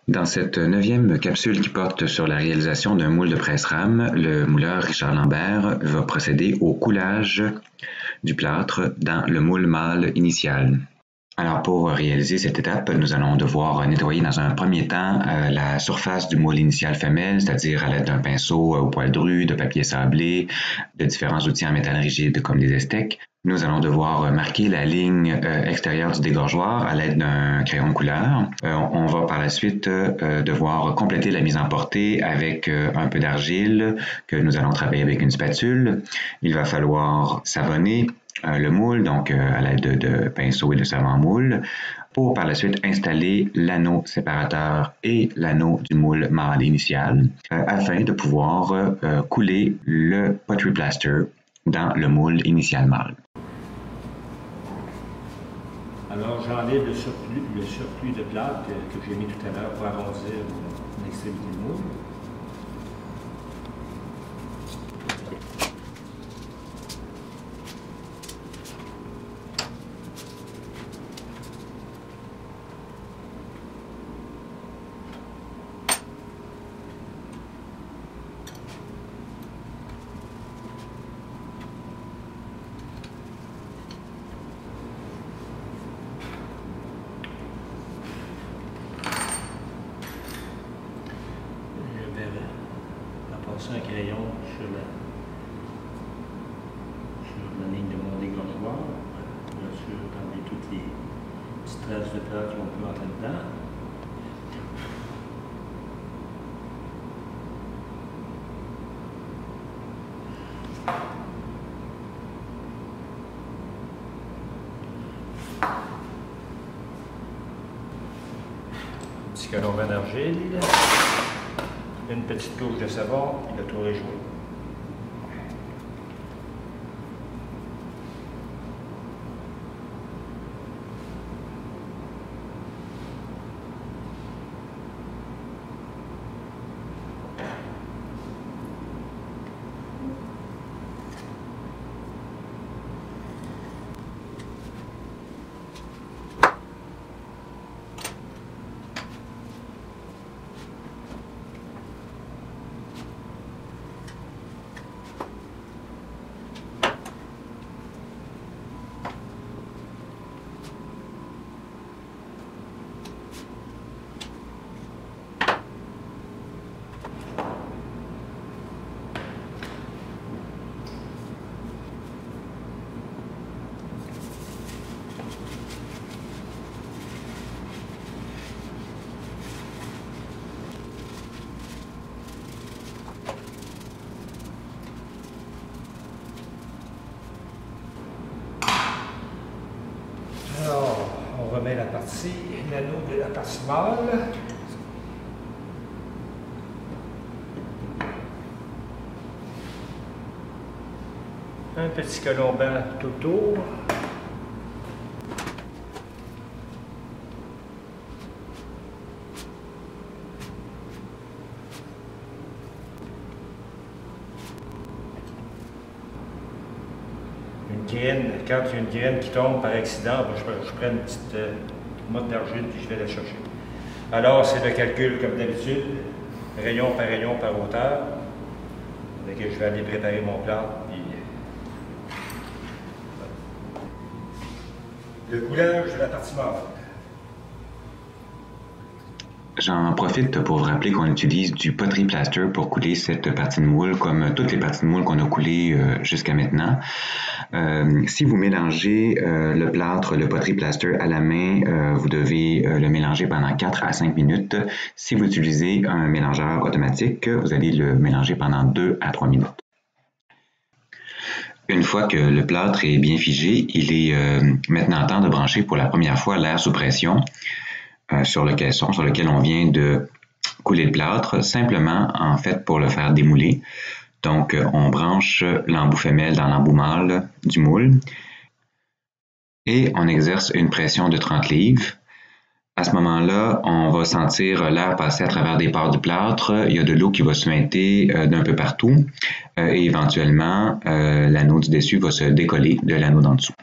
Dans cette 9e capsule qui porte sur la réalisation d'un moule de presse-rame, le mouleur Richard Lambert va procéder au coulage du plâtre dans le moule mâle initial. Alors pour réaliser cette étape, nous allons devoir nettoyer dans un premier temps la surface du moule initial femelle, c'est-à-dire à l'aide d'un pinceau au poil dru, de papier sablé, de différents outils en métal rigide comme des estecs. Nous allons devoir marquer la ligne extérieure du dégorgeoir à l'aide d'un crayon de couleur. On va par la suite devoir compléter la mise en portée avec un peu d'argile que nous allons travailler avec une spatule. Il va falloir savonner le moule, donc à l'aide de pinceau et de savon en moule, pour par la suite installer l'anneau séparateur et l'anneau du moule mâle initial afin de pouvoir couler le pottery plaster dans le moule initial mâle. Alors j'enlève le surplus de plâtre que j'ai mis tout à l'heure pour arrondir l'extrémité du moule. Un crayon sur la ligne de mon dégorgeoir, bien sûr, enlever toutes les petites traces de plâtre qu'on peut entrer dedans. Un petit colombin d'argile. Une petite touche de savon et le tour est joué. On remet l'anneau de la partie mâle. Un petit colombin tout autour. Une graine, quand il y a une graine qui tombe par accident, je prends une petite motte d'argile puis je vais la chercher. Alors, c'est le calcul comme d'habitude, rayon par hauteur, avec lequel je vais aller préparer mon plat. Puis, le coulage de la partie mâle. J'en profite pour vous rappeler qu'on utilise du pottery plaster pour couler cette partie de moule, comme toutes les parties de moule qu'on a coulées jusqu'à maintenant. Si vous mélangez le plâtre, le pottery plaster à la main, vous devez le mélanger pendant 4 à 5 minutes. Si vous utilisez un mélangeur automatique, vous allez le mélanger pendant 2 à 3 minutes. Une fois que le plâtre est bien figé, il est maintenant temps de brancher pour la première fois l'air sous pression sur le caisson sur lequel on vient de couler le plâtre, simplement en fait pour le faire démouler. Donc on branche l'embout femelle dans l'embout mâle du moule et on exerce une pression de 30 livres. À ce moment-là, on va sentir l'air passer à travers des pores du plâtre. Il y a de l'eau qui va suinter d'un peu partout et éventuellement l'anneau du dessus va se décoller de l'anneau d'en dessous.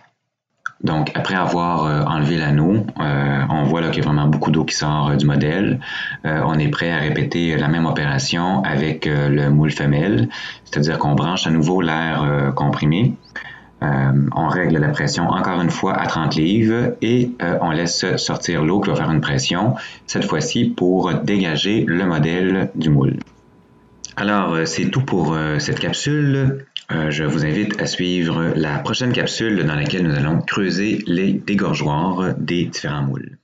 Donc, après avoir enlevé l'anneau, on voit là qu'il y a vraiment beaucoup d'eau qui sort du modèle. On est prêt à répéter la même opération avec le moule femelle, c'est-à-dire qu'on branche à nouveau l'air comprimé. On règle la pression encore une fois à 30 livres et on laisse sortir l'eau qui va faire une pression, cette fois-ci pour dégager le modèle du moule. Alors, c'est tout pour cette capsule. Je vous invite à suivre la prochaine capsule dans laquelle nous allons creuser les dégorgeoirs des différents moules.